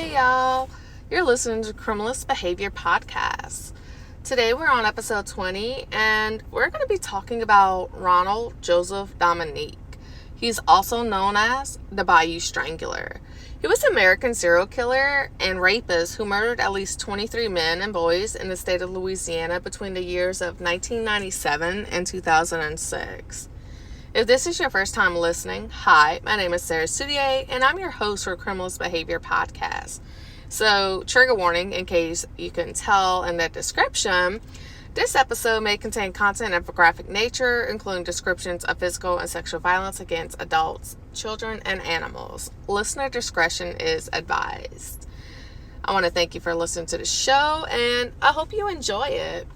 Hey y'all, you're listening to Criminalist Behavior Podcast. Today we're on episode 20 and we're going to be talking about Ronald Joseph Dominique. He's also known as the Bayou Strangler. He was an American serial killer and rapist who murdered at least 23 men and boys in the state of Louisiana between the years of 1997 and 2006. If this is your first time listening, hi, my name is Sarah Soudier, and I'm your host for Criminalist Behavior Podcast. So, trigger warning in case you can tell in the description, this episode may contain content of a graphic nature, including descriptions of physical and sexual violence against adults, children, and animals. Listener discretion is advised. I want to thank you for listening to the show, and I hope you enjoy it.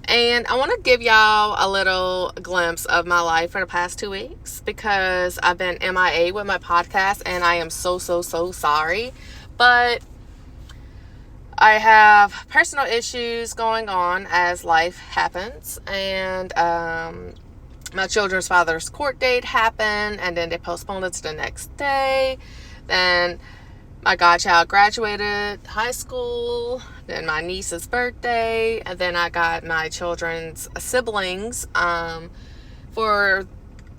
And I want to give y'all a little glimpse of my life for the past 2 weeks because I've been MIA with my podcast and I am so sorry. But I have personal issues going on as life happens. And my children's father's court date happened and then they postponed it to the next day. Then my godchild graduated high school, then my niece's birthday, and then I got my children's siblings for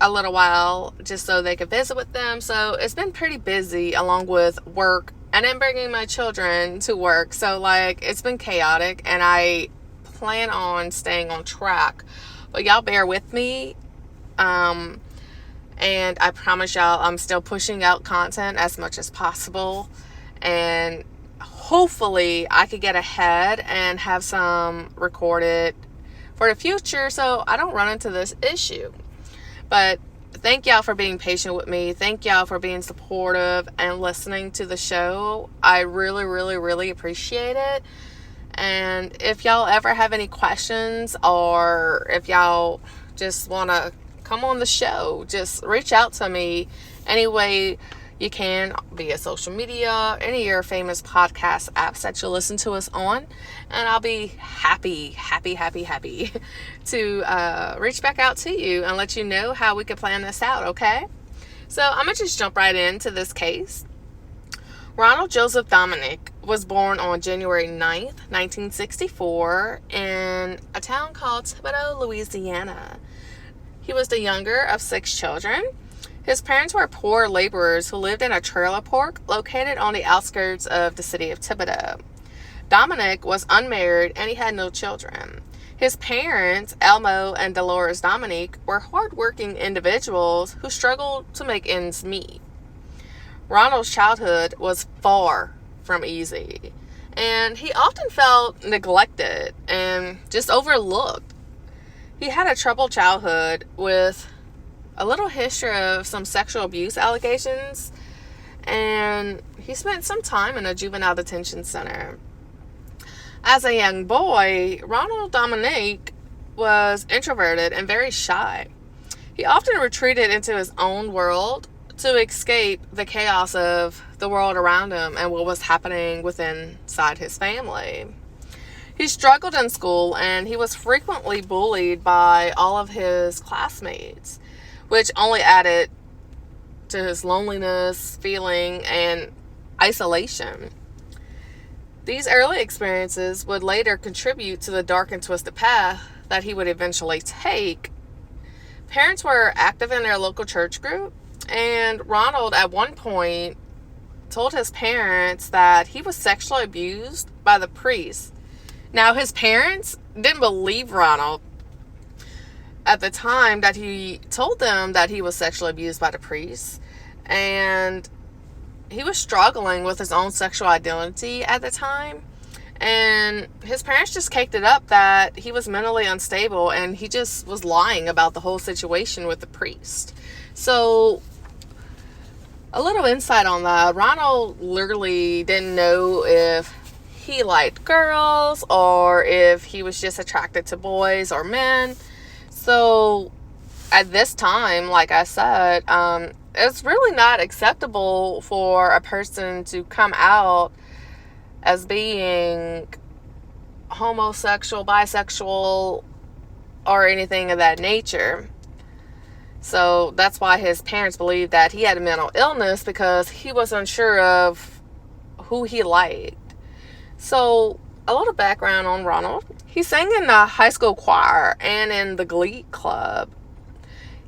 a little while just so they could visit with them. So it's been pretty busy along with work and then bringing my children to work. So it's been chaotic and I plan on staying on track. But y'all bear with me. And I promise y'all I'm still pushing out content as much as possible. And hopefully I could get ahead and have some recorded for the future so I don't run into this issue. But thank y'all for being patient with me. Thank y'all for being supportive and listening to the show. I really appreciate it. And if y'all ever have any questions or if y'all just want to come on the show, just reach out to me any way you can via social media, any of your famous podcast apps that you listen to us on, and I'll be happy to reach back out to you and let you know how we could plan this out, okay? So I'm going to just jump right into this case. Ronald Joseph Dominique was born on January 9th, 1964 in a town called Thibodaux, Louisiana. He was the younger of 6 children. His parents were poor laborers who lived in a trailer park located on the outskirts of the city of Thibodaux. Dominic was unmarried and he had no children. His parents, Elmo and Dolores Dominique, were hardworking individuals who struggled to make ends meet. Ronald's childhood was far from easy, and he often felt neglected and just overlooked. He had a troubled childhood with a little history of some sexual abuse allegations, and he spent some time in a juvenile detention center. As a young boy, Ronald Dominique was introverted and very shy. He often retreated into his own world to escape the chaos of the world around him and what was happening inside his family. He struggled in school and he was frequently bullied by all of his classmates, which only added to his loneliness, feeling, and isolation. These early experiences would later contribute to the dark and twisted path that he would eventually take. Parents were active in their local church group, and Ronald at one point told his parents that he was sexually abused by the priest. Now, his parents didn't believe Ronald at the time that he told them that he was sexually abused by the priest, and he was struggling with his own sexual identity at the time, and his parents just caked it up that he was mentally unstable and he just was lying about the whole situation with the priest. So a little insight on that: Ronald literally didn't know if he liked girls or if he was just attracted to boys or men. So at this time, like I said, it's really not acceptable for a person to come out as being homosexual, bisexual, or anything of that nature. So that's why his parents believed that he had a mental illness, because he was unsure of who he liked. So, a little background on Ronald. He sang in the high school choir and in the Glee Club.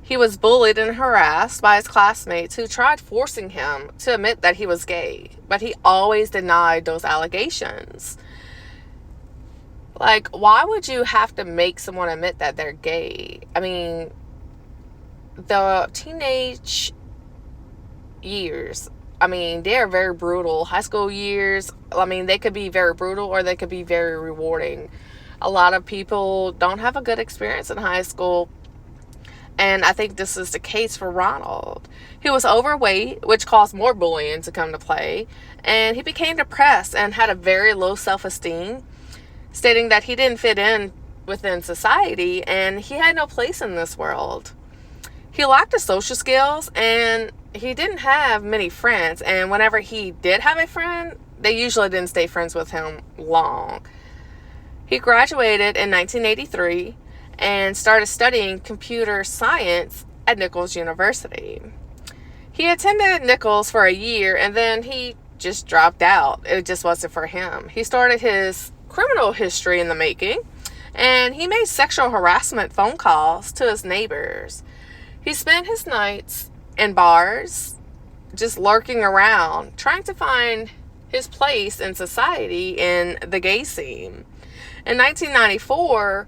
He was bullied and harassed by his classmates who tried forcing him to admit that he was gay, but he always denied those allegations. Like, why would you have to make someone admit that they're gay? I mean, the teenage years, they are very brutal. High school years, they could be very brutal or they could be very rewarding. A lot of people don't have a good experience in high school, and I think this is the case for Ronald. He was overweight, which caused more bullying to come to play, and he became depressed and had a very low self-esteem, stating that he didn't fit in within society and he had no place in this world. He lacked the social skills and he didn't have many friends, and whenever he did have a friend, they usually didn't stay friends with him long. He graduated in 1983 and started studying computer science at Nichols University. He attended Nichols for a year and then he just dropped out. It just wasn't for him. He started his criminal history in the making, and he made sexual harassment phone calls to his neighbors. He spent his nights in bars, just lurking around, trying to find his place in society in the gay scene. In 1994,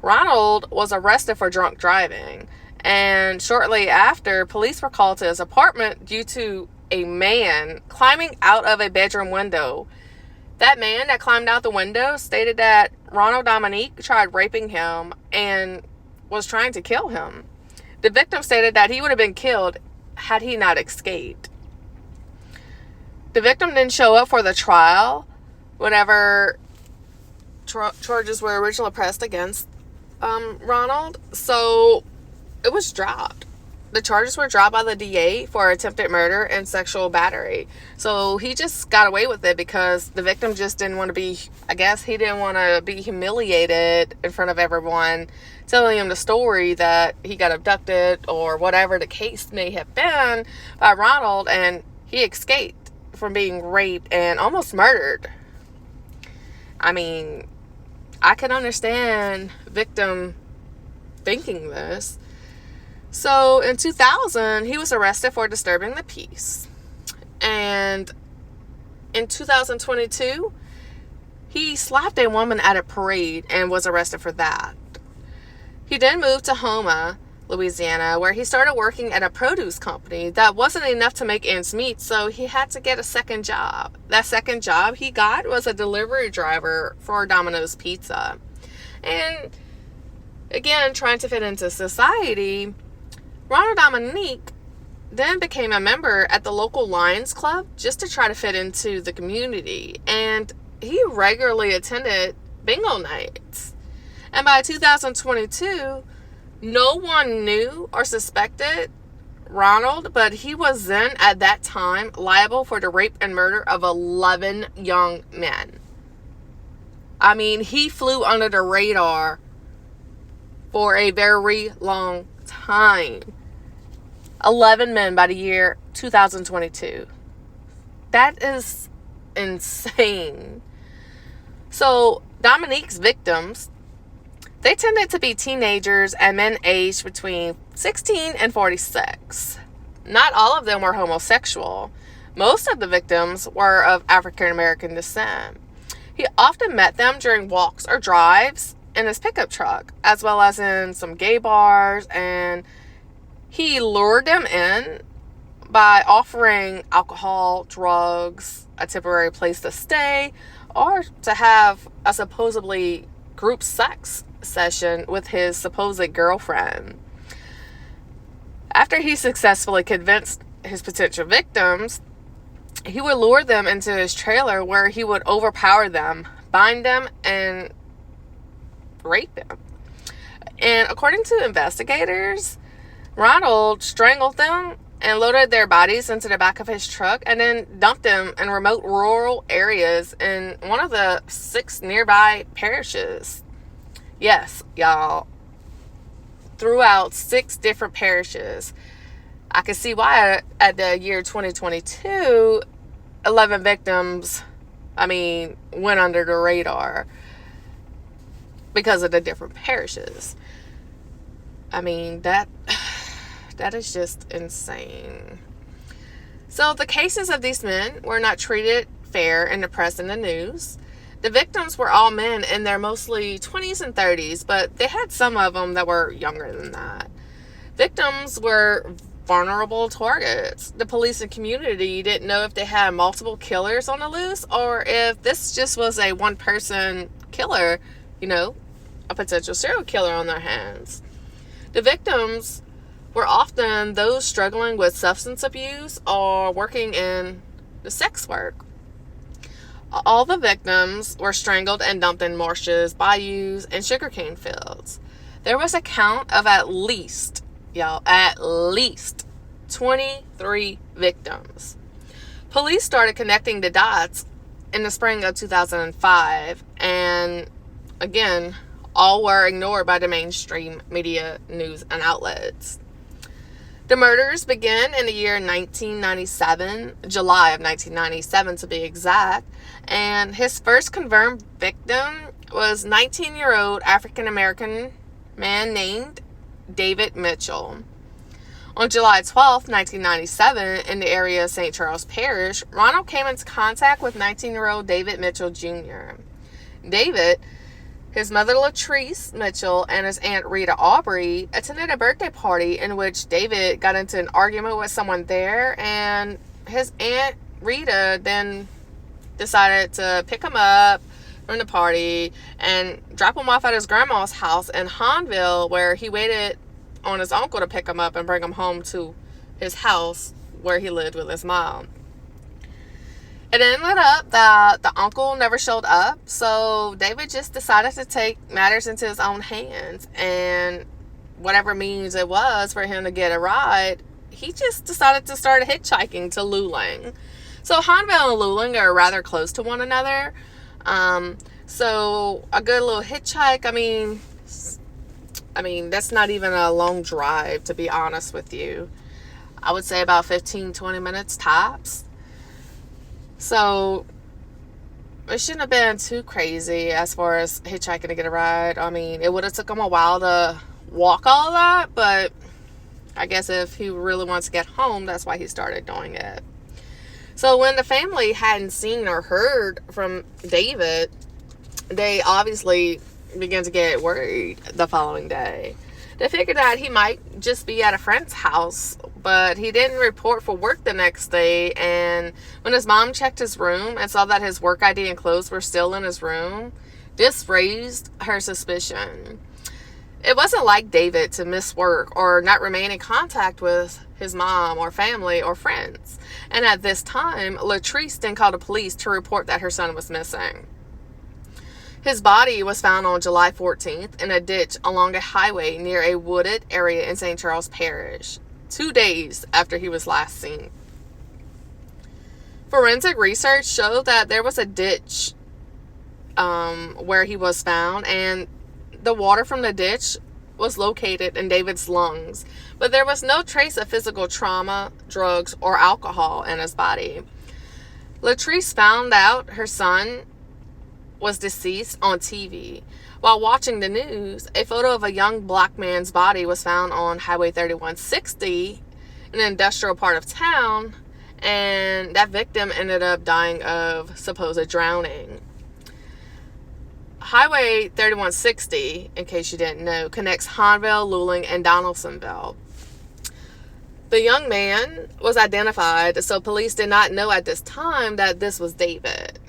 Ronald was arrested for drunk driving, and shortly after, police were called to his apartment due to a man climbing out of a bedroom window. That man that climbed out the window stated that Ronald Dominique tried raping him and was trying to kill him. The victim stated that he would have been killed had he not escaped. The victim didn't show up for the trial whenever charges were originally pressed against Ronald, so it was dropped. The charges were dropped by the DA for attempted murder and sexual battery. So he just got away with it because the victim just didn't want to be, he didn't want to be humiliated in front of everyone, telling him the story that he got abducted or whatever the case may have been by Ronald, and he escaped from being raped and almost murdered. I can understand victim thinking this. So in 2000, he was arrested for disturbing the peace. And in 2022, he slapped a woman at a parade and was arrested for that. He then moved to Houma, Louisiana, where he started working at a produce company. That wasn't enough to make ends meet, so he had to get a second job. That second job he got was a delivery driver for Domino's Pizza. And again, trying to fit into society, Ronald Dominique then became a member at the local Lions Club just to try to fit into the community. And he regularly attended bingo nights. And by 2022, no one knew or suspected Ronald, but he was then, at that time, liable for the rape and murder of 11 young men. He flew under the radar for a very long time. 11 men by the year 2022. That is insane. So, Dominique's victims, they tended to be teenagers and men aged between 16 and 46. Not all of them were homosexual. Most of the victims were of African American descent. He often met them during walks or drives in his pickup truck, as well as in some gay bars, and he lured them in by offering alcohol, drugs, a temporary place to stay, or to have a supposedly group sex session with his supposed girlfriend. After he successfully convinced his potential victims, he would lure them into his trailer where he would overpower them, bind them, and rape them. And according to investigators, Ronald strangled them and loaded their bodies into the back of his truck and then dumped them in remote rural areas in one of the 6 nearby parishes. Yes, y'all. Throughout 6 different parishes. I can see why at the year 2022, 11 victims, went under the radar because of the different parishes. That is just insane. So the cases of these men were not treated fair in the press and the news. The victims were all men in their mostly 20s and 30s, but they had some of them that were younger than that. Victims were vulnerable targets. The police and community didn't know if they had multiple killers on the loose or if this just was a one-person killer, a potential serial killer on their hands. The victims were often those struggling with substance abuse or working in the sex work. All the victims were strangled and dumped in marshes, bayous, and sugarcane fields. There was a count of at least 23 victims. Police started connecting the dots in the spring of 2005, and again, all were ignored by the mainstream media news and outlets. The murders began in the year 1997, July of 1997 to be exact, and his first confirmed victim was 19-year-old African-American man named David Mitchell. On July 12, 1997, in the area of St. Charles Parish, Ronald came into contact with 19-year-old David Mitchell Jr. David, his mother Latrice Mitchell, and his aunt Rita Aubrey attended a birthday party in which David got into an argument with someone there, and his aunt Rita then decided to pick him up from the party and drop him off at his grandma's house in Hahnville, where he waited on his uncle to pick him up and bring him home to his house where he lived with his mom. It ended up that the uncle never showed up, so David just decided to take matters into his own hands, and whatever means it was for him to get a ride, he just decided to start hitchhiking to Luling. So Hahnville and Luling are rather close to one another, so a good little hitchhike, that's not even a long drive, to be honest with you. I would say about 15-20 minutes tops. So it shouldn't have been too crazy as far as hitchhiking to get a ride. It would have took him a while to walk all that, but I guess if he really wants to get home, that's why he started doing it. So when the family hadn't seen or heard from David, they obviously began to get worried the following day. They figured that he might just be at a friend's house, but he didn't report for work the next day, and when his mom checked his room and saw that his work ID and clothes were still in his room, this raised her suspicion. It wasn't like David to miss work or not remain in contact with his mom or family or friends, and at this time, Latrice then called the police to report that her son was missing. His body was found on July 14th in a ditch along a highway near a wooded area in St. Charles Parish, 2 days after he was last seen. Forensic research showed that there was a ditch where he was found, and the water from the ditch was located in David's lungs, but there was no trace of physical trauma, drugs, or alcohol in his body. Latrice found out her son was deceased on TV. While watching the news, a photo of a young black man's body was found on Highway 3160 in an industrial part of town, and that victim ended up dying of supposed drowning. Highway 3160, in case you didn't know, connects Hahnville, Luling, and Donaldsonville. The young man was identified, so police did not know at this time that this was David.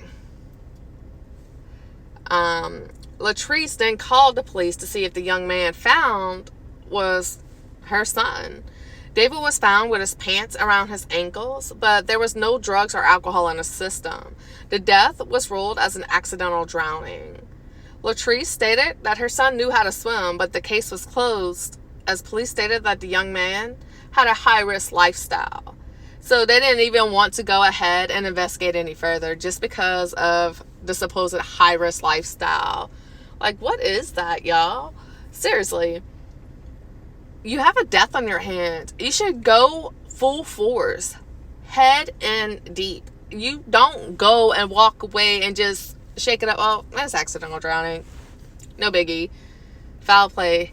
Latrice then called the police to see if the young man found was her son. David was found with his pants around his ankles, but there was no drugs or alcohol in his system. The death was ruled as an accidental drowning. Latrice stated that her son knew how to swim, but the case was closed as police stated that the young man had a high-risk lifestyle. So they didn't even want to go ahead and investigate any further just because of the supposed high-risk lifestyle. Like, what is that, y'all? Seriously. You have a death on your hands. You should go full force, head in deep, you don't go and walk away and just shake it up. Oh, that's accidental drowning. No biggie. Foul play.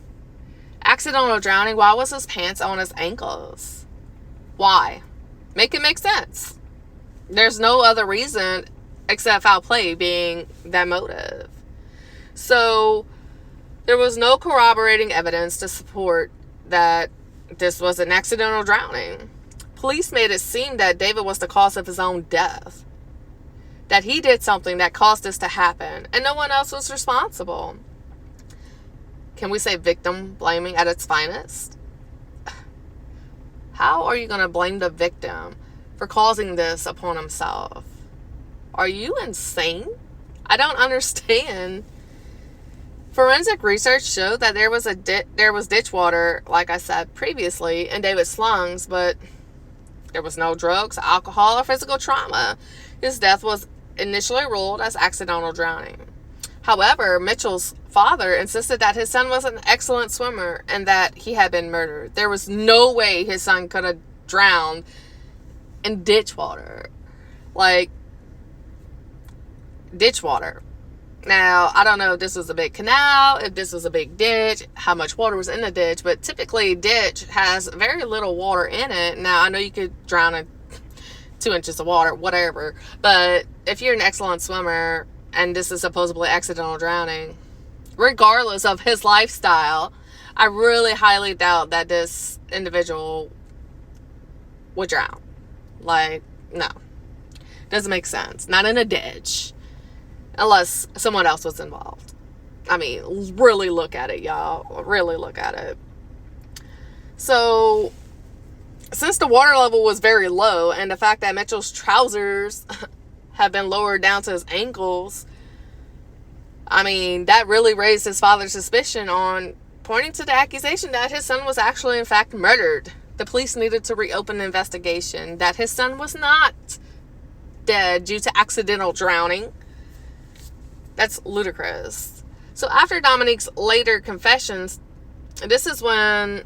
Accidental drowning. Why was his pants on his ankles? Why? Make it make sense. There's no other reason except foul play being that motive. So there was no corroborating evidence to support that this was an accidental drowning. Police made it seem that David was the cause of his own death, that he did something that caused this to happen, and no one else was responsible. Can we say victim blaming at its finest? How are you going to blame the victim for causing this upon himself? Are you insane? I don't understand. Forensic research showed that there was ditch water, like I said previously, in David's lungs, but there was no drugs, alcohol, or physical trauma. His death was initially ruled as accidental drowning. However, Mitchell's father insisted that his son was an excellent swimmer and that he had been murdered. There was no way his son could have drowned in ditch water. Like, ditch water. Now, I don't know if this was a big canal, if this was a big ditch, how much water was in the ditch, but typically ditch has very little water in it. Now, I know you could drown in 2 inches of water, whatever, but if you're an excellent swimmer and this is supposedly accidental drowning, regardless of his lifestyle, I really highly doubt that this individual would drown. Like, no. Doesn't make sense. Not in a ditch. Unless someone else was involved. I mean, really look at it, y'all. Really look at it. So, since the water level was very low, and the fact that Mitchell's trousers have been lowered down to his ankles, I mean, that really raised his father's suspicion on pointing to the accusation that his son was actually, in fact, murdered. The police needed to reopen the investigation, that his son was not dead due to accidental drowning. That's ludicrous. So after Dominique's later confessions, this is when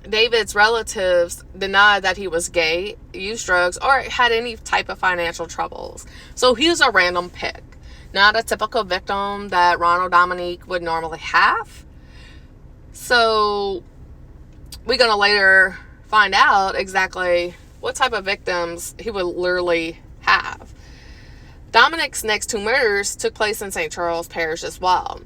David's relatives denied that he was gay, used drugs, or had any type of financial troubles. So he was a random pick. Not a typical victim that Ronald Dominique would normally have. So we're going to later find out exactly what type of victims he would literally have. Dominique's next 2 murders took place in St. Charles Parish as well.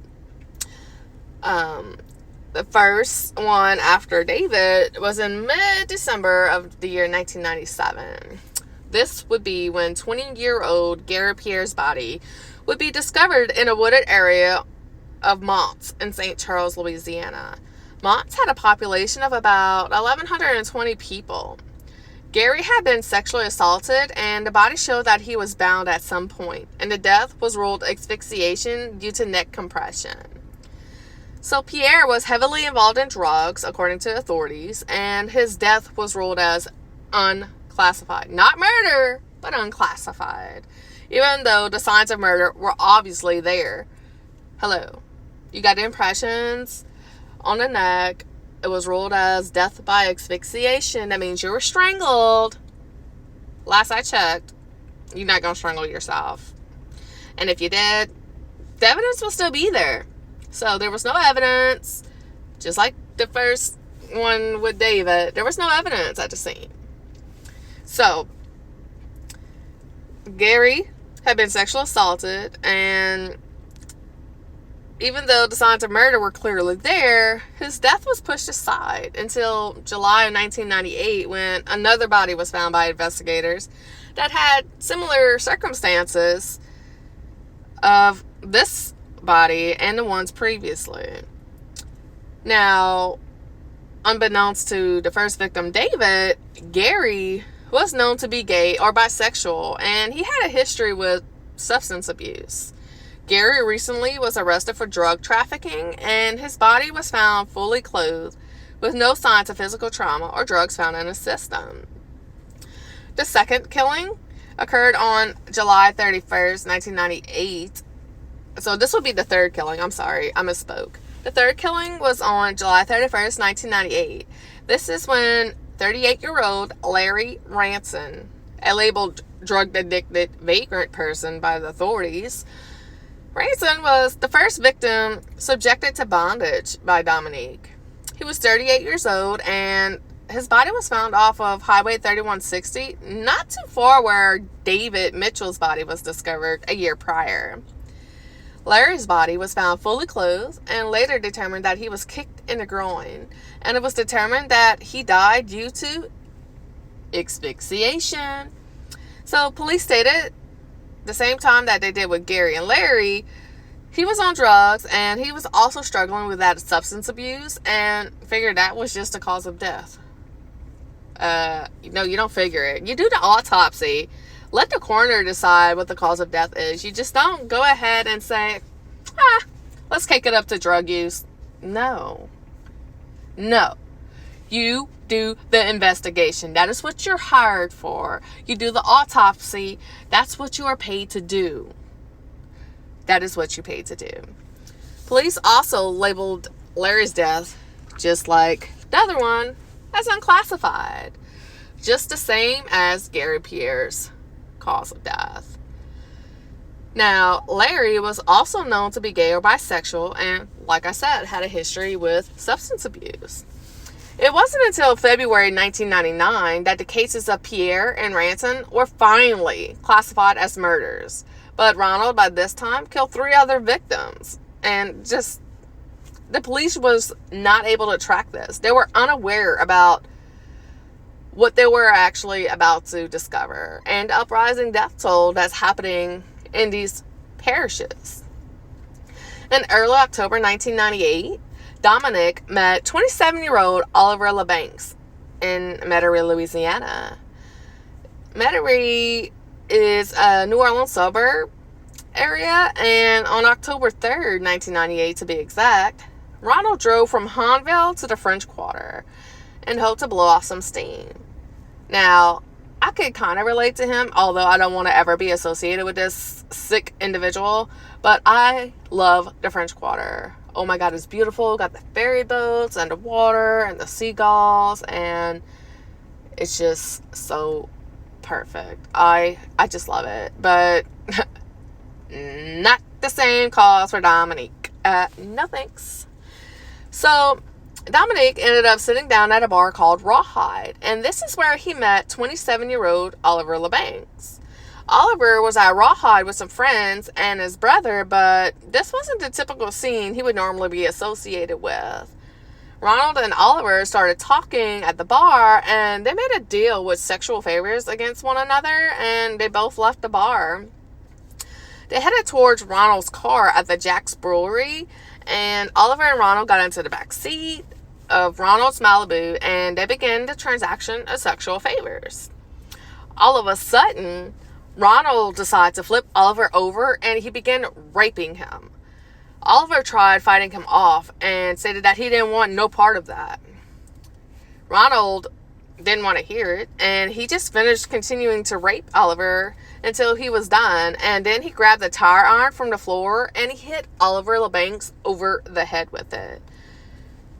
The first one after David was in mid-December of the year 1997. This would be when 20-year-old Gary Pierre's body would be discovered in a wooded area of Mont's in St. Charles, Louisiana. Mont's had a population of about 1,120 people. Gary had been sexually assaulted, and the body showed that he was bound at some point, and the death was ruled asphyxiation due to neck compression. So Pierre was heavily involved in drugs, according to authorities, and his death was ruled as unclassified. Not murder, but unclassified. Even though the signs of murder were obviously there. Hello. You got the impressions on the neck. It was ruled as death by asphyxiation. That means you were strangled. Last I checked, you're not going to strangle yourself. And if you did, the evidence will still be there. So there was no evidence. Just like the first one with David, there was no evidence at the scene. So, Gary had been sexually assaulted, and even though the signs of murder were clearly there, his death was pushed aside until July of 1998, when another body was found by investigators that had similar circumstances of this body and the ones previously. Now, unbeknownst to the first victim, David, Gary was known to be gay or bisexual, and he had a history with substance abuse. Gary recently was arrested for drug trafficking, and his body was found fully clothed with no signs of physical trauma or drugs found in his system. The second killing occurred on July 31st, 1998. So this would be the third killing. I'm sorry, I misspoke. The third killing was on July 31st, 1998. This is when 38-year-old Larry Ranson, labeled drug-addicted vagrant person by the authorities. Ranson was the first victim subjected to bondage by Dominique. He was 38 years old, and his body was found off of Highway 3160, not too far where David Mitchell's body was discovered a year prior. Larry's body was found fully clothed and later determined that he was kicked in the groin, and it was determined that he died due to asphyxiation. So police stated the same time that they did with Gary and Larry, he was on drugs and he was also struggling with that substance abuse, and figured that was just the cause of death. No, you don't figure it. You do the autopsy. Let the coroner decide what the cause of death is. You just don't go ahead and say, let's kick it up to drug use. No. You do the investigation. That is what you're hired for. You do the autopsy. That's what you are paid to do. That is what you're paid to do. Police also labeled Larry's death, just like the other one, as unclassified. Just the same as Gary Pierre's cause of death. Now, Larry was also known to be gay or bisexual, and like I said, had a history with substance abuse. It wasn't until February 1999 that the cases of Pierre and Ranson were finally classified as murders. But Ronald, by this time, killed 3 other victims. And just, the police was not able to track this. They were unaware about what they were actually about to discover, and the uprising death toll that's happening in these parishes. In early October 1998, Dominique met 27-year-old Oliver LeBanks in Metairie, Louisiana. Metairie is a New Orleans suburb area, and on October 3rd, 1998 to be exact, Ronald drove from Hanville to the French Quarter and hoped to blow off some steam. Now, I could kind of relate to him, although I don't want to ever be associated with this sick individual, but I love the French Quarter. Oh my God, it's beautiful. Got the ferry boats and the water and the seagulls, and it's just so perfect. I just love it, but not the same cause for Dominique. No thanks. So Dominique ended up sitting down at a bar called Rawhide, and this is where he met 27-year-old Oliver LeBanks. Oliver was at Rawhide with some friends and his brother, but this wasn't the typical scene he would normally be associated with. Ronald and Oliver started talking at the bar, and they made a deal with sexual favors against one another, and they both left the bar. They headed towards Ronald's car at the Jack's Brewery, and Oliver and Ronald got into the back seat of Ronald's Malibu, and they began the transaction of sexual favors. All of a sudden, Ronald decided to flip Oliver over, and he began raping him. Oliver tried fighting him off and stated that he didn't want no part of that. Ronald didn't want to hear it, and he just finished continuing to rape Oliver until he was done, and then he grabbed the tire iron from the floor and he hit Oliver LeBanks over the head with it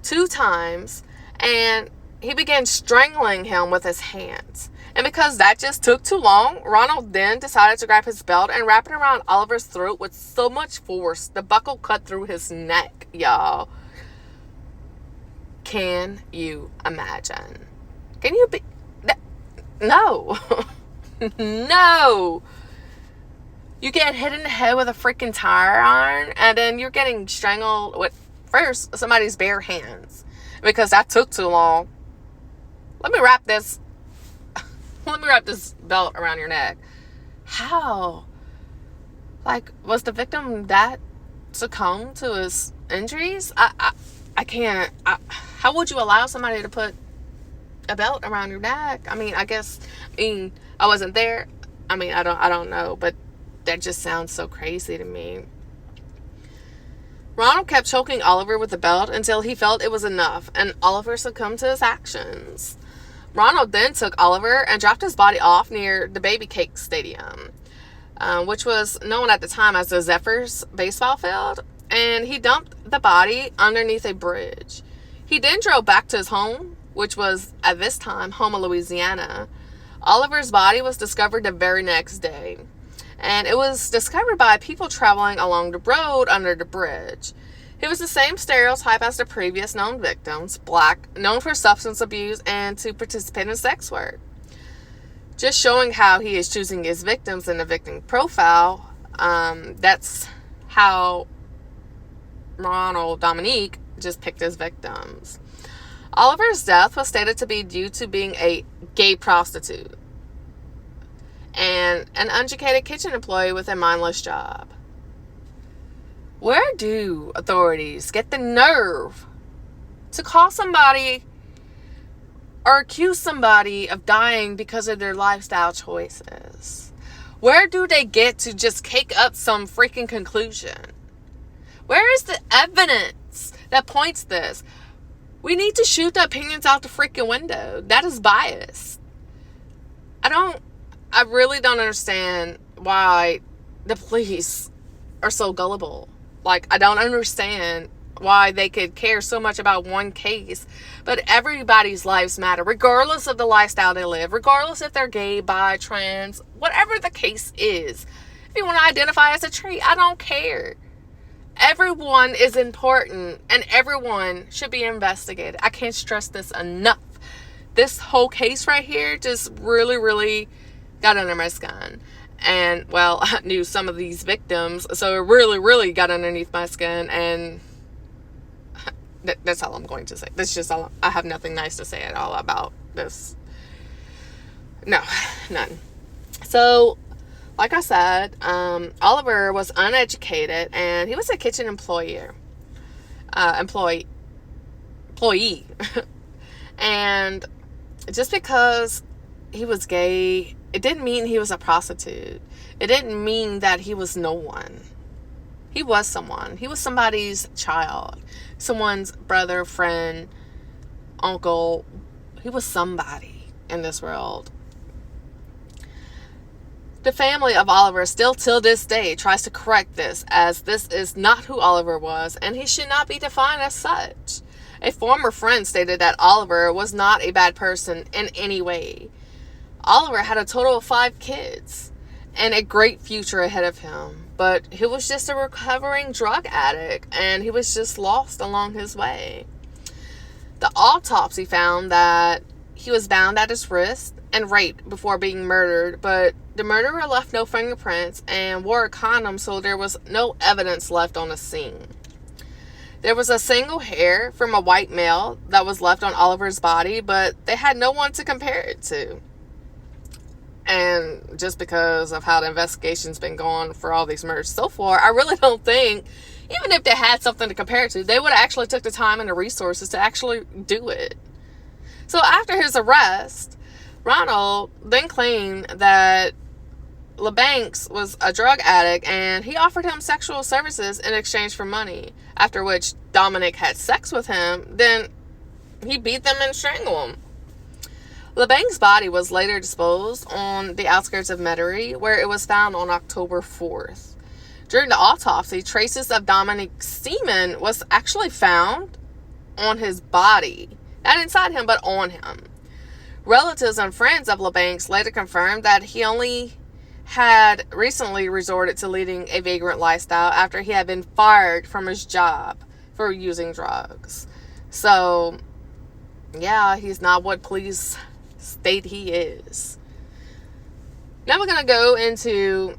2 times, and he began strangling him with his hands. And because that just took too long, Ronald then decided to grab his belt and wrap it around Oliver's throat with so much force, the buckle cut through his neck, y'all. Can you imagine? Can you be... No. No. You get hit in the head with a freaking tire iron, and then you're getting strangled with, first, somebody's bare hands. Because that took too long. Let me wrap this belt around your neck. How? Like, was the victim that succumbed to his injuries? I can't. How would you allow somebody to put a belt around your neck? I wasn't there. I don't know, but that just sounds so crazy to me. Ronald kept choking Oliver with the belt until he felt it was enough, and Oliver succumbed to his actions. Ronald then took Oliver and dropped his body off near the Baby Cake Stadium, which was known at the time as the Zephyrs baseball field, and he dumped the body underneath a bridge. He then drove back to his home, which was, at this time, Houma, Louisiana. Oliver's body was discovered the very next day, and it was discovered by people traveling along the road under the bridge. He was the same stereotype as the previous known victims, black, known for substance abuse and to participate in sex work. Just showing how he is choosing his victims in the victim profile. That's how Ronald Dominique just picked his victims. Oliver's death was stated to be due to being a gay prostitute and an uneducated kitchen employee with a mindless job. Where do authorities get the nerve to call somebody or accuse somebody of dying because of their lifestyle choices? Where do they get to just cake up some freaking conclusion? Where is the evidence that points this? We need to shoot the opinions out the freaking window. That is bias. I really don't understand why the police are so gullible. Like, I don't understand why they could care so much about one case, but everybody's lives matter, regardless of the lifestyle they live, regardless if they're gay, bi, trans, whatever the case is. If you want to identify as a tree, I don't care. Everyone is important, and everyone should be investigated. I can't stress this enough. This whole case right here just really, really got under my skin. And, well, I knew some of these victims, so it really, really got underneath my skin, and that's all I'm going to say. That's just all. I have nothing nice to say at all about this. No, none. So, like I said, Oliver was uneducated, and he was a kitchen employee. And just because he was gay, it didn't mean he was a prostitute. It didn't mean that he was no one. He was someone. He was somebody's child, someone's brother, friend, uncle. He was somebody in this world. The family of Oliver still till this day tries to correct this, as this is not who Oliver was, and he should not be defined as such. A former friend stated that Oliver was not a bad person in any way. Oliver had a total of 5 kids and a great future ahead of him, but he was just a recovering drug addict, and he was just lost along his way. The autopsy found that he was bound at his wrist and raped before being murdered, but the murderer left no fingerprints and wore a condom, so there was no evidence left on the scene. There was a single hair from a white male that was left on Oliver's body, but they had no one to compare it to. And just because of how the investigation's been going for all these murders so far, I really don't think, even if they had something to compare it to, they would have actually took the time and the resources to actually do it. So after his arrest, Ronald then claimed that LeBanks was a drug addict, and he offered him sexual services in exchange for money, after which Dominic had sex with him. Then he beat them and strangled him. LeBank's body was later disposed on the outskirts of Metairie, where it was found on October 4th. During the autopsy, traces of Dominic's semen was actually found on his body. Not inside him, but on him. Relatives and friends of LeBanks later confirmed that he only had recently resorted to leading a vagrant lifestyle after he had been fired from his job for using drugs. So, yeah, he's not what police state he is. Now we're going to go into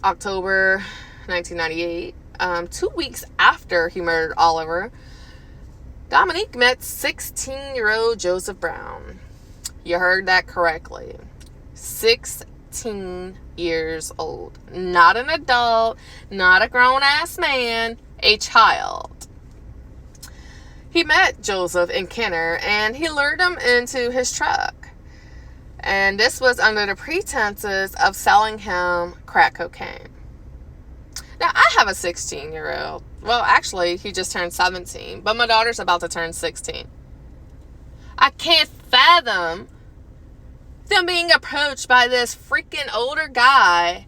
October 1998. 2 weeks after he murdered Oliver, Dominique met 16-year-old Joseph Brown. You heard that correctly. 16 years old. Not an adult, not a grown-ass man, a child. He met Joseph in Kenner, and he lured him into his truck. And this was under the pretenses of selling him crack cocaine. Now, I have a 16-year-old. Well, actually, he just turned 17, but my daughter's about to turn 16. I can't fathom them being approached by this freaking older guy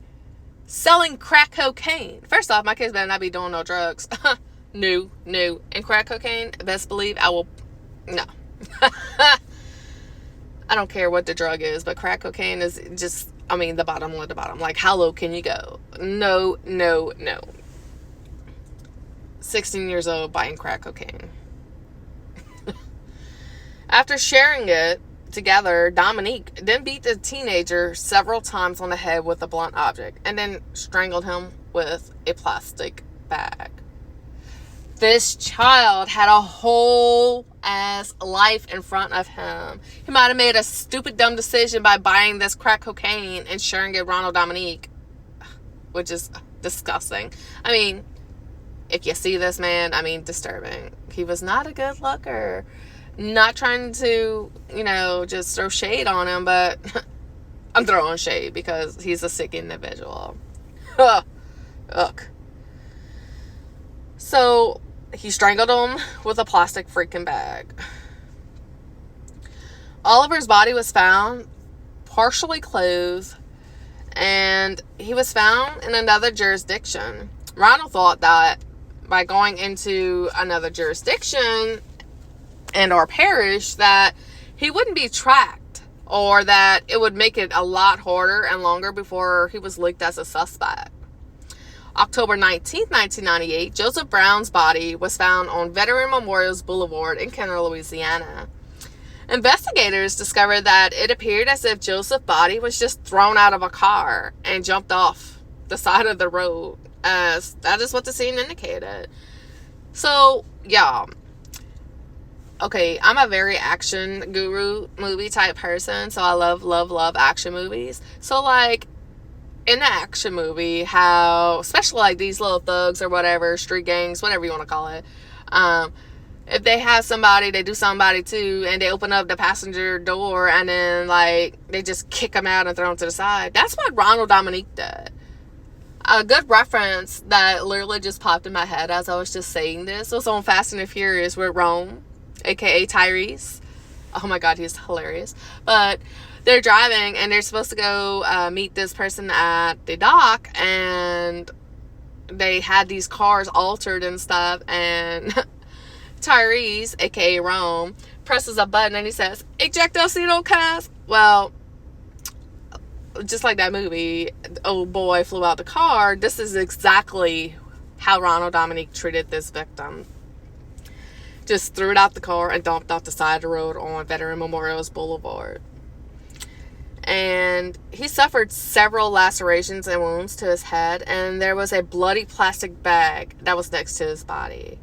selling crack cocaine. First off, my kids better not be doing no drugs. No. And crack cocaine, best believe I will... No. I don't care what the drug is, but crack cocaine is just, I mean, the bottom of the bottom. Like, how low can you go? No, no, no. 16 years old buying crack cocaine. After sharing it together, Dominique then beat the teenager several times on the head with a blunt object and then strangled him with a plastic bag. This child had a whole ass life in front of him. He might have made a stupid, dumb decision by buying this crack cocaine and sharing it with Ronald Dominique, which is disgusting. I mean, if you see this man, I mean, disturbing. He was not a good looker. Not trying to, just throw shade on him, but I'm throwing shade because he's a sick individual. Ugh. So, he strangled him with a plastic freaking bag. Oliver's body was found partially clothed, and he was found in another jurisdiction. Ronald thought that by going into another jurisdiction and our parish that he wouldn't be tracked, or that it would make it a lot harder and longer before he was linked as a suspect. October 19th, 1998, Joseph Brown's body was found on Veteran Memorials Boulevard in Kenner, Louisiana. Investigators discovered that it appeared as if Joseph's body was just thrown out of a car and jumped off the side of the road, as that is what the scene indicated. So, yeah. Okay, I'm a very action guru movie type person, so I love action movies. So, like, in the action movie, how, especially like these little thugs or whatever, street gangs, whatever you want to call it, if they have somebody, they do somebody too, and they open up the passenger door, and then, like, they just kick them out and throw them to the side. That's what Ronald Dominique did. A good reference that literally just popped in my head as I was just saying this was on Fast and the Furious with Rome, aka Tyrese. Oh my god, he's hilarious. But they're driving and they're supposed to go meet this person at the dock, and they had these cars altered and stuff, and Tyrese, aka Rome, presses a button and he says, "Ejectocito, cuz." Well, just like that movie, old boy flew out the car. This is exactly how Ronald Dominique treated this victim. Just threw it out the car and dumped off the side of the road on Veteran Memorials Boulevard. And he suffered several lacerations and wounds to his head, and there was a bloody plastic bag that was next to his body.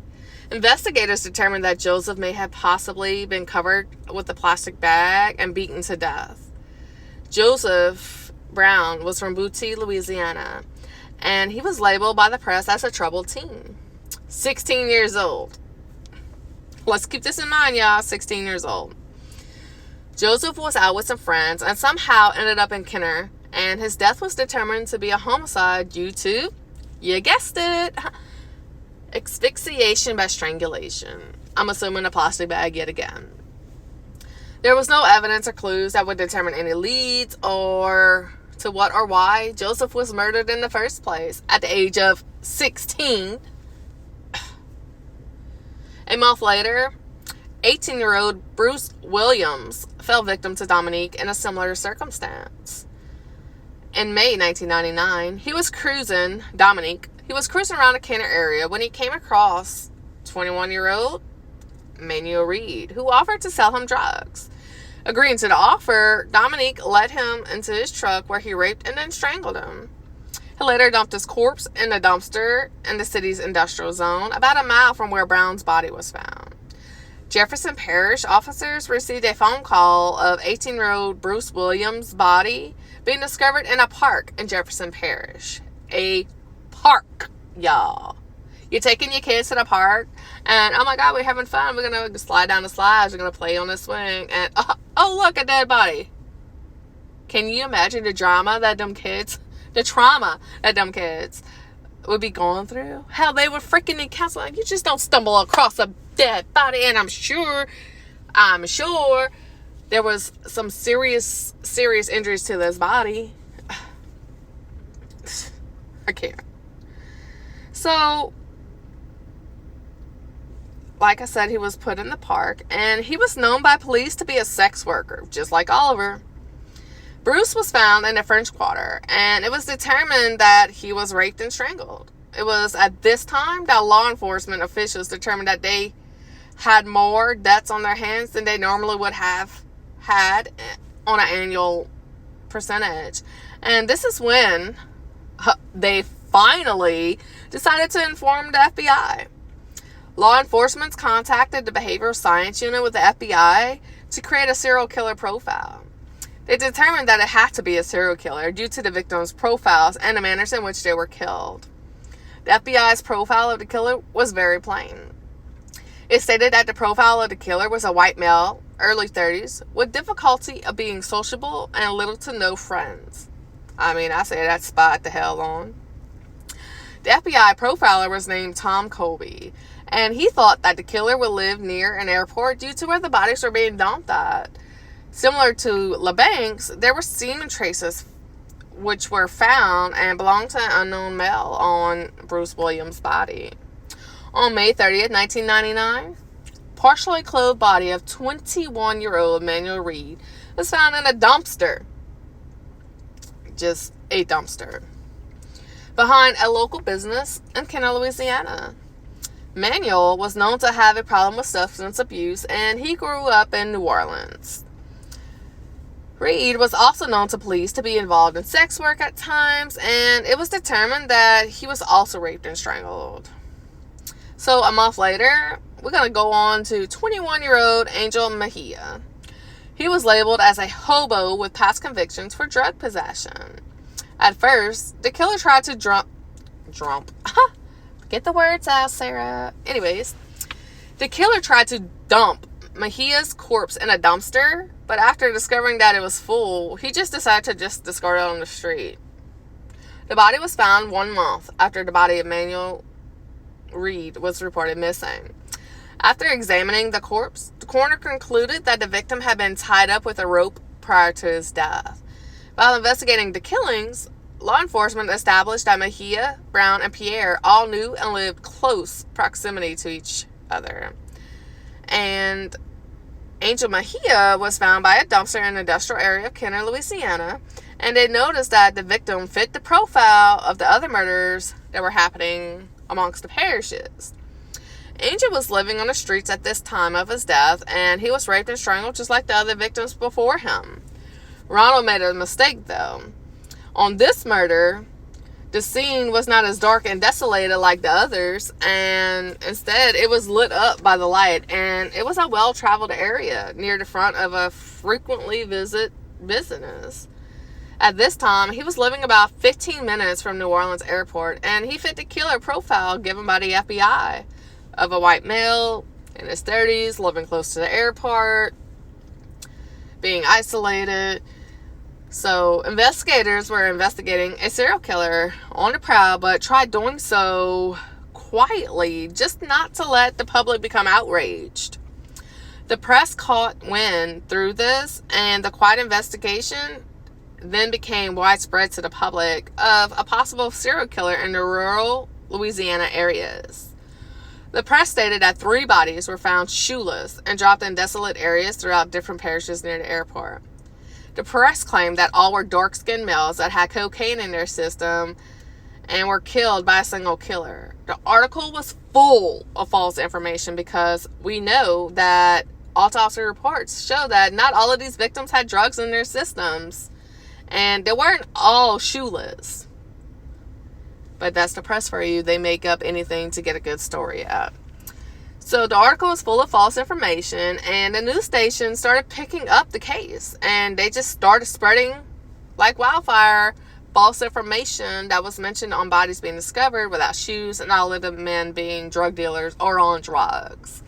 Investigators determined that Joseph may have possibly been covered with the plastic bag and beaten to death. Joseph Brown was from Boutte, Louisiana, and he was labeled by the press as a troubled teen. 16 years old. Let's keep this in mind, y'all. 16 years old. Joseph was out with some friends and somehow ended up in Kenner, and his death was determined to be a homicide due to, you guessed it, asphyxiation by strangulation. I'm assuming a plastic bag yet again. There was no evidence or clues that would determine any leads or to what or why Joseph was murdered in the first place at the age of 16. A month later, 18-year-old Bruce Williams fell victim to Dominique in a similar circumstance. In May 1999, he was cruising around the Kenner area when he came across 21-year-old Manuel Reed, who offered to sell him drugs. Agreeing to the offer, Dominique led him into his truck where he raped and then strangled him. He later dumped his corpse in a dumpster in the city's industrial zone, about a mile from where Brown's body was found. Jefferson Parish officers received a phone call of 18-year-old Bruce Williams' body being discovered in a park in Jefferson Parish. A park, y'all. You're taking your kids to the park, and oh my god, we're having fun. We're going to slide down the slides. We're going to play on the swing, and oh, look, a dead body. Can you imagine the trauma that them kids would be going through? How they would freaking need counseling. You just don't stumble across a dead body, and I'm sure there was some serious injuries to this body. I can't. So, like I said, he was put in the park, and he was known by police to be a sex worker, just like Oliver. Bruce was found in the French Quarter, and it was determined that he was raped and strangled. It was at this time that law enforcement officials determined that they had more deaths on their hands than they normally would have had on an annual percentage. And this is when they finally decided to inform the FBI. Law enforcement contacted the behavioral science unit with the FBI to create a serial killer profile. They determined that it had to be a serial killer due to the victims' profiles and the manners in which they were killed. The FBI's profile of the killer was very plain. It stated that the profile of the killer was a white male, early 30s, with difficulty of being sociable and little to no friends. I mean, I say that's spot the hell on. The FBI profiler was named Tom Colby, and he thought that the killer would live near an airport due to where the bodies were being dumped at. Similar to LeBank's, there were semen traces which were found and belonged to an unknown male on Bruce Williams' body. On May 30th, 1999, partially clothed body of 21-year-old Emmanuel Reed was found in a dumpster. Just a dumpster. Behind a local business in Kenner, Louisiana. Manuel was known to have a problem with substance abuse, and he grew up in New Orleans. Reed was also known to police to be involved in sex work at times, and it was determined that he was also raped and strangled. So a month later, we're going to go on to 21-year-old Angel Mejia. He was labeled as a hobo with past convictions for drug possession. At first, the killer tried to get the words out, Sarah. Anyways, the killer tried to dump Mejia's corpse in a dumpster, but after discovering that it was full, he just decided to just discard it on the street. The body was found 1 month after the body of Emmanuel Reed was reported missing. After examining the corpse, the coroner concluded that the victim had been tied up with a rope prior to his death. While investigating the killings, law enforcement established that Mejia, Brown, and Pierre all knew and lived close proximity to each other. And Angel Mejia was found by a dumpster in an industrial area of Kenner, Louisiana, and they noticed that the victim fit the profile of the other murders that were happening amongst the Parishes. Angel was living on the streets at this time of his death, and he was raped and strangled just like the other victims before him. Ronald made a mistake, though. On this murder, the scene was not as dark and desolated like the others, and instead it was lit up by the light, and it was a well-traveled area near the front of a frequently visited business. At this time, he was living about 15 minutes from New Orleans Airport, and he fit the killer profile given by the FBI of a white male in his 30s, living close to the airport, being isolated. So investigators were investigating a serial killer on the prowl, but tried doing so quietly, just not to let the public become outraged. The press caught wind through this, and the quiet investigation then became widespread to the public of a possible serial killer in the rural Louisiana areas. The press stated that 3 bodies were found shoeless and dropped in desolate areas throughout different parishes near the airport. The press claimed that all were dark-skinned males that had cocaine in their system and were killed by a single killer. The article was full of false information because we know that autopsy reports show that not all of these victims had drugs in their systems, and they weren't all shoeless. But that's the press for you. They make up anything to get a good story out. So the article was full of false information, and the news station started picking up the case, and they just started spreading like wildfire false information that was mentioned on bodies being discovered without shoes, and all of the men being drug dealers or on drugs.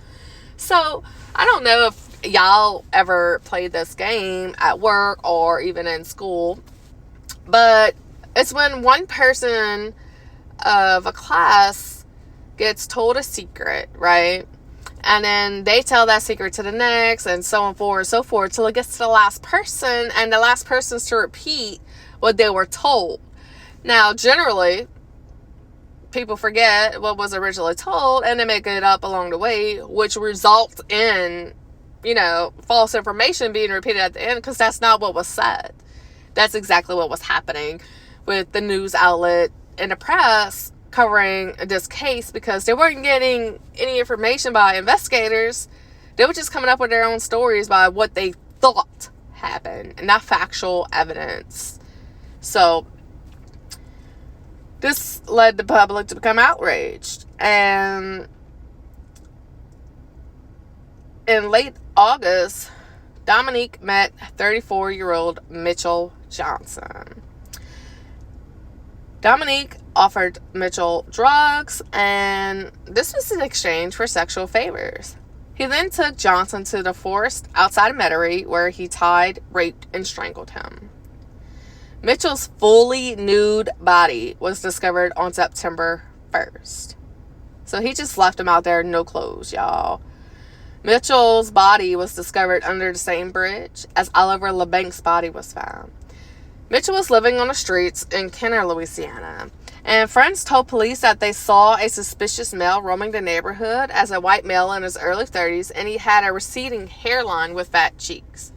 So I don't know if y'all ever played this game at work or even in school, but it's when one person of a class gets told a secret, right? And then they tell that secret to the next, and so on forward and so forth, till it gets to the last person, and the last person's to repeat what they were told. Now, generally, people forget what was originally told and they make it up along the way, which results in, false information being repeated at the end, because that's not what was said. That's exactly what was happening with the news outlet and the press covering this case, because they weren't getting any information by investigators. They were just coming up with their own stories by what they thought happened, and not factual evidence. So this led the public to become outraged. And in late August, Dominique met 34-year-old Mitchell Johnson. Dominique offered Mitchell drugs, and this was in exchange for sexual favors. He then took Johnson to the forest outside of Metairie, where he tied, raped, and strangled him. Mitchell's fully nude body was discovered on September 1st. So he just left him out there, no clothes, y'all. Mitchell's body was discovered under the same bridge as Oliver LeBank's body was found. Mitchell was living on the streets in Kenner, Louisiana, and friends told police that they saw a suspicious male roaming the neighborhood as a white male in his early 30s, and he had a receding hairline with fat cheeks.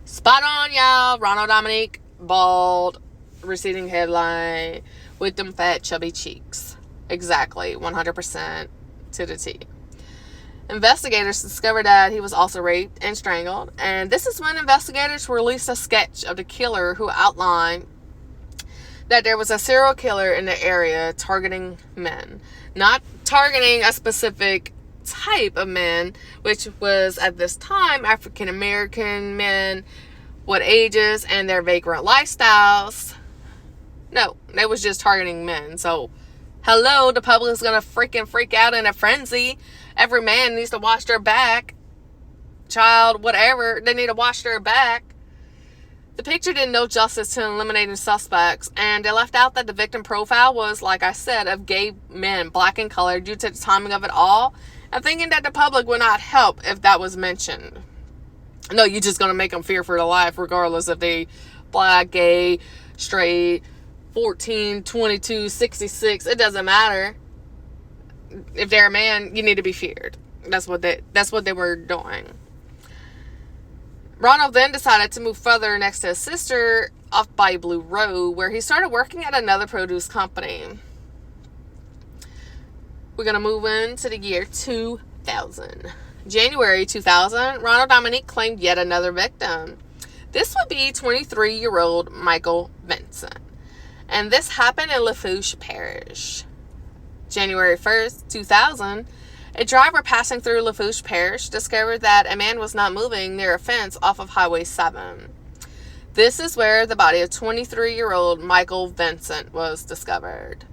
Spot on, y'all. Ronald Dominique, bald, receding hairline with them fat chubby cheeks. Exactly, 100% to the T. Investigators discovered that he was also raped and strangled, and this is when investigators released a sketch of the killer, who outlined that there was a serial killer in the area targeting men, not targeting a specific type of men, which was at this time African American men, what ages, and their vagrant lifestyles. No, they was just targeting men. So, hello, the public is gonna freaking freak out in a frenzy. Every man needs to watch their back. Child, whatever, they need to watch their back. The picture did no justice to eliminating suspects, and they left out that the victim profile was, like I said, of gay men, black in color, due to the timing of it all, and thinking that the public would not help if that was mentioned. No, you're just going to make them fear for their life, regardless if they black, gay, straight, 14, 22, 66, it doesn't matter. If they're a man, you need to be feared. That's what they were doing. Ronald then decided to move further next to his sister off Bayou Blue Road, where he started working at another produce company. We're going to move into the year 2000. January 2000, Ronald Dominique claimed yet another victim. This would be 23-year-old Michael Vincent. And this happened in Lafourche Parish. January 1st, 2000, a driver passing through Lafourche Parish discovered that a man was not moving near a fence off of Highway 7. This is where the body of 23-year-old Michael Vincent was discovered.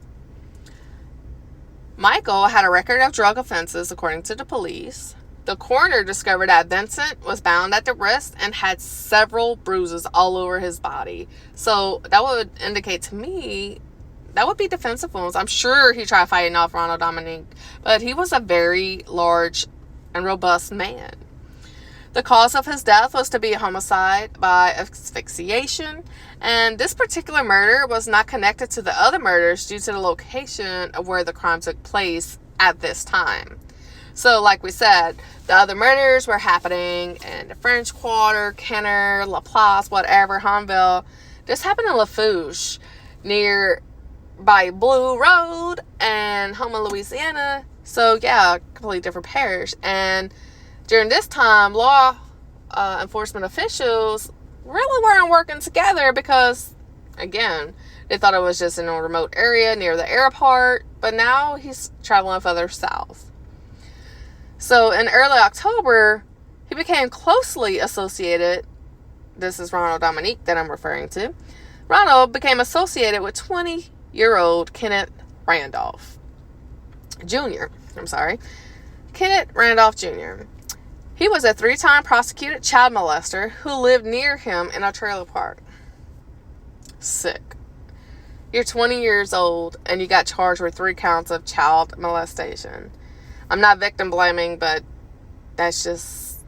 Michael had a record of drug offenses, according to the police. The coroner discovered that Vincent was bound at the wrist and had several bruises all over his body. So that would indicate to me that would be defensive wounds. I'm sure he tried fighting off Ronald Dominique, but he was a very large and robust man. The cause of his death was to be a homicide by asphyxiation, and this particular murder was not connected to the other murders due to the location of where the crime took place at this time. So, like we said, the other murders were happening in the French Quarter, Kenner, Laplace, whatever, Hanville. This happened in Lafourche, near Bayou Blue Road and Houma, Louisiana. So, yeah, completely different parish. And during this time, law enforcement officials really weren't working together because, again, they thought it was just in a remote area near the airport. But now he's traveling further south. So in early October, he became closely associated. This is Ronald Dominique that I'm referring to. Ronald became associated with 20-year-old Kenneth Randolph Jr. Kenneth Randolph Jr. He was a 3-time prosecuted child molester who lived near him in a trailer park. Sick. You're 20 years old and you got charged with 3 counts of child molestation. I'm not victim blaming, but that's just,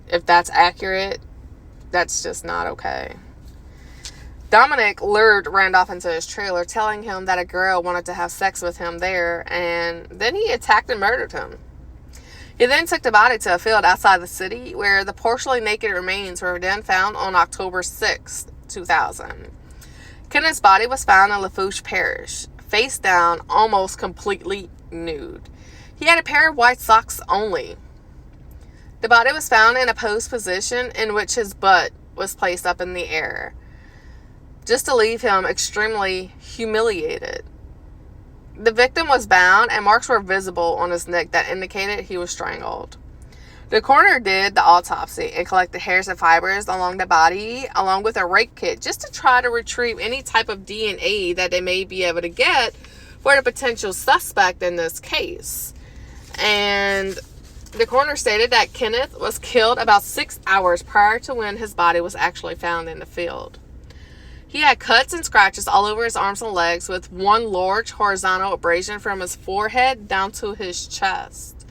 if that's accurate, that's just not okay. Dominic lured Randolph into his trailer, telling him that a girl wanted to have sex with him there, and then he attacked and murdered him. He then took the body to a field outside the city, where the partially naked remains were then found on October 6, 2000. Kenneth's body was found in Lafourche Parish, face down, almost completely nude. He had a pair of white socks only. The body was found in a posed position in which his butt was placed up in the air, just to leave him extremely humiliated. The victim was bound, and marks were visible on his neck that indicated he was strangled. The coroner did the autopsy and collected hairs and fibers along the body, along with a rape kit, just to try to retrieve any type of DNA that they may be able to get for the potential suspect in this case. And the coroner stated that Kenneth was killed about 6 hours prior to when his body was actually found in the field. He had cuts and scratches all over his arms and legs, with one large horizontal abrasion from his forehead down to his chest.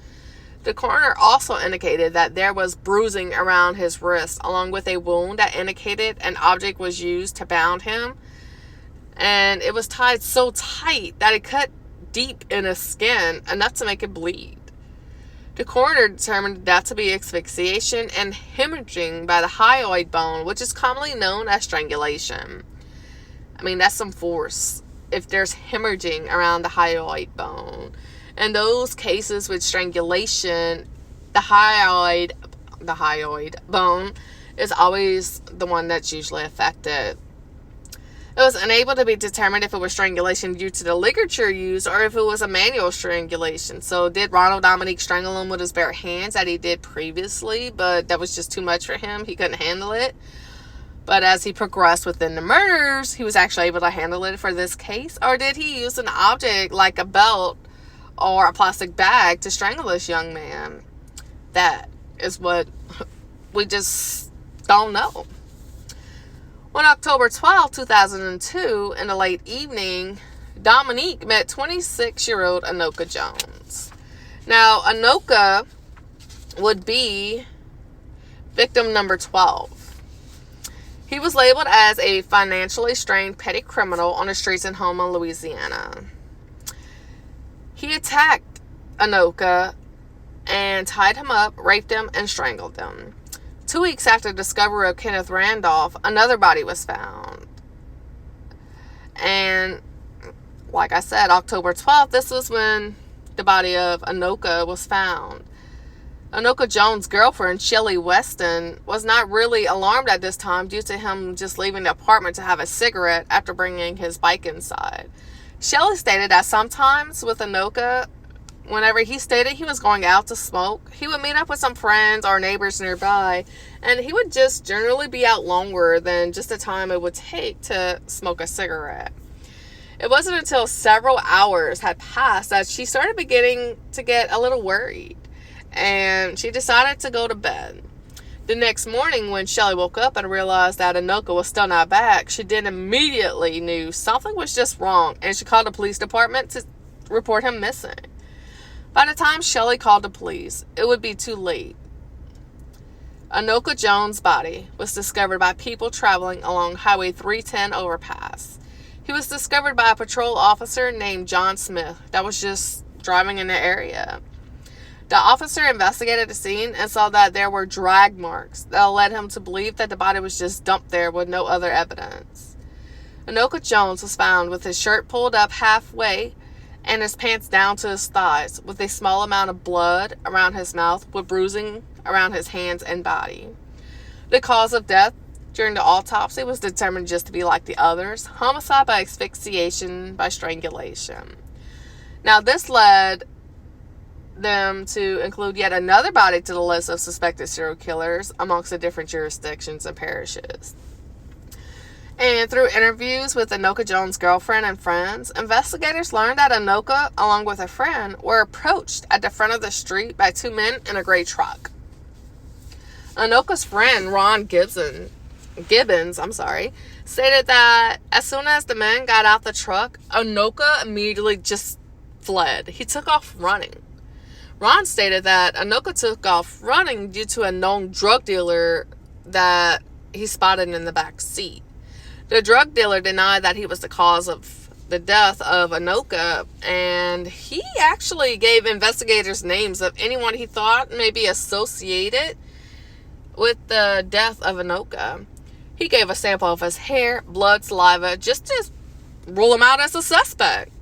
The coroner also indicated that there was bruising around his wrist, along with a wound that indicated an object was used to bound him, and it was tied so tight that it cut deep in his skin, enough to make it bleed. The coroner determined the death to be asphyxiation and hemorrhaging by the hyoid bone, which is commonly known as strangulation. I mean, that's some force if there's hemorrhaging around the hyoid bone. In those cases with strangulation, the hyoid bone is always the one that's usually affected. It was unable to be determined if it was strangulation due to the ligature used or if it was a manual strangulation. So did Ronald Dominique strangle him with his bare hands that he did previously, but that was just too much for him? He couldn't handle it. But as he progressed within the murders, he was actually able to handle it for this case? Or did he use an object like a belt or a plastic bag to strangle this young man? That is what we just don't know. On October 12, 2002, in the late evening, Dominique met 26-year-old Anoka Jones. Now, Anoka would be victim number 12. He was labeled as a financially strained petty criminal on the streets in Houma, Louisiana. He attacked Anoka and tied him up, raped him, and strangled him. 2 weeks after the discovery of Kenneth Randolph, another body was found. And like I said, October 12th, this was when the body of Anoka was found. Anoka Jones' girlfriend, Shelly Weston, was not really alarmed at this time due to him just leaving the apartment to have a cigarette after bringing his bike inside. Shelly stated that sometimes with Anoka, whenever he stated he was going out to smoke, he would meet up with some friends or neighbors nearby, and he would just generally be out longer than just the time it would take to smoke a cigarette. It wasn't until several hours had passed that she started beginning to get a little worried, and she decided to go to bed. The next morning, when Shelly woke up and realized that Anoka was still not back, she then immediately knew something was just wrong, and she called the police department to report him missing. By the time Shelly called the police, it would be too late. Anoka Jones' body was discovered by people traveling along Highway 310 overpass. He was discovered by a patrol officer named John Smith that was just driving in the area. The officer investigated the scene and saw that there were drag marks that led him to believe that the body was just dumped there with no other evidence. Anoka Jones was found with his shirt pulled up halfway and his pants down to his thighs, with a small amount of blood around his mouth, with bruising around his hands and body. The cause of death during the autopsy was determined just to be like the others: homicide by asphyxiation by strangulation. Now, this led them to include yet another body to the list of suspected serial killers amongst the different jurisdictions and parishes. And through interviews with Anoka Jones' girlfriend and friends, investigators learned that Anoka, along with a friend, were approached at the front of the street by two men in a gray truck. Anoka's friend, Ron Gibbons, stated that as soon as the men got out the truck, Anoka immediately just fled. He took off running. Ron stated that Anoka took off running due to a known drug dealer that he spotted in the back seat. The drug dealer denied that he was the cause of the death of Anoka, and he actually gave investigators names of anyone he thought may be associated with the death of Anoka. He gave a sample of his hair, blood, saliva, just to rule him out as a suspect.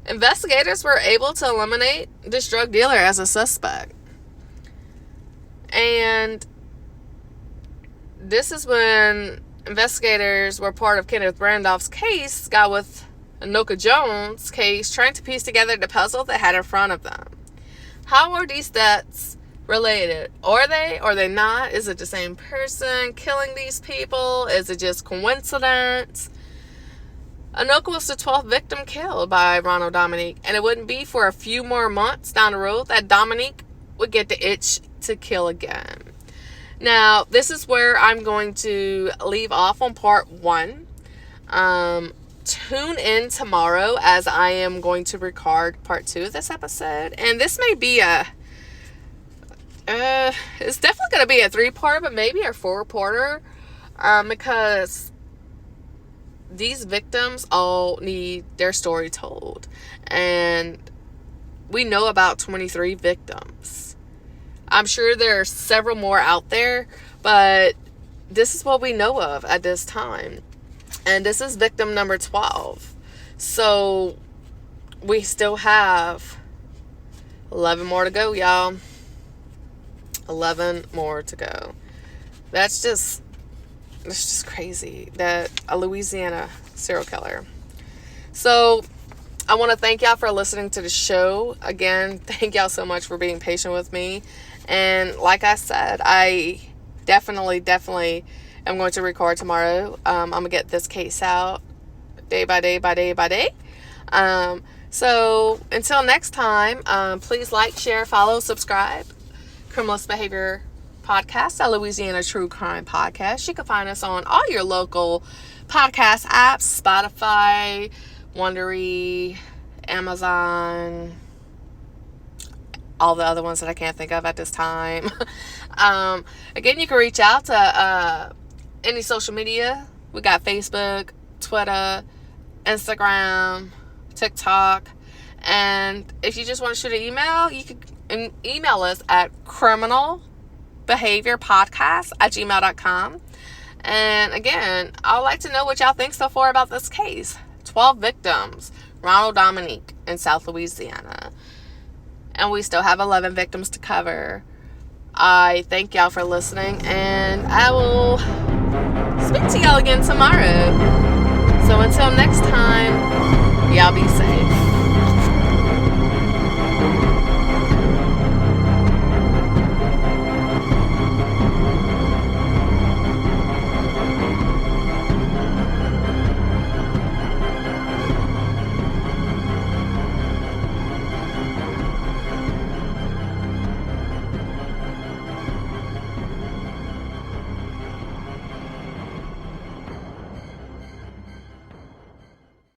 Investigators were able to eliminate this drug dealer as a suspect. And this is when investigators were part of Kenneth Randolph's case, got with Anoka Jones' case, trying to piece together the puzzle they had in front of them. How are these deaths related? Are they not? Is it the same person killing these people? Is it just coincidence? Anoka was the 12th victim killed by Ronald Dominique, and it wouldn't be for a few more months down the road that Dominique would get the itch to kill again. Now, this is where I'm going to leave off on part 1. Tune in tomorrow as I am going to record part 2 of this episode. And this may be it's definitely going to be a 3-part, but maybe a 4-parter. Because these victims all need their story told. And we know about 23 victims. I'm sure there are several more out there, but this is what we know of at this time. And this is victim number 12. So we still have 11 more to go, y'all. 11 more to go. That's just crazy that a Louisiana serial killer. So I want to thank y'all for listening to the show. Again, thank y'all so much for being patient with me. And like I said, I definitely am going to record tomorrow. I'm going to get this case out day by day. So until next time, please like, share, follow, subscribe. Criminalist Behavior Podcast, a Louisiana True Crime Podcast. You can find us on all your local podcast apps, Spotify, Wondery, Amazon, all the other ones that I can't think of at this time. Again, you can reach out to any social media. We got Facebook, Twitter, Instagram, TikTok. And if you just want to shoot an email, you can email us at criminalbehaviorpodcast@gmail.com. And again, I'd like to know what y'all think so far about this case. 12 victims, Ronald Dominique in South Louisiana. And we still have 11 victims to cover. I thank y'all for listening, and I will speak to y'all again tomorrow. So until next time, y'all be safe.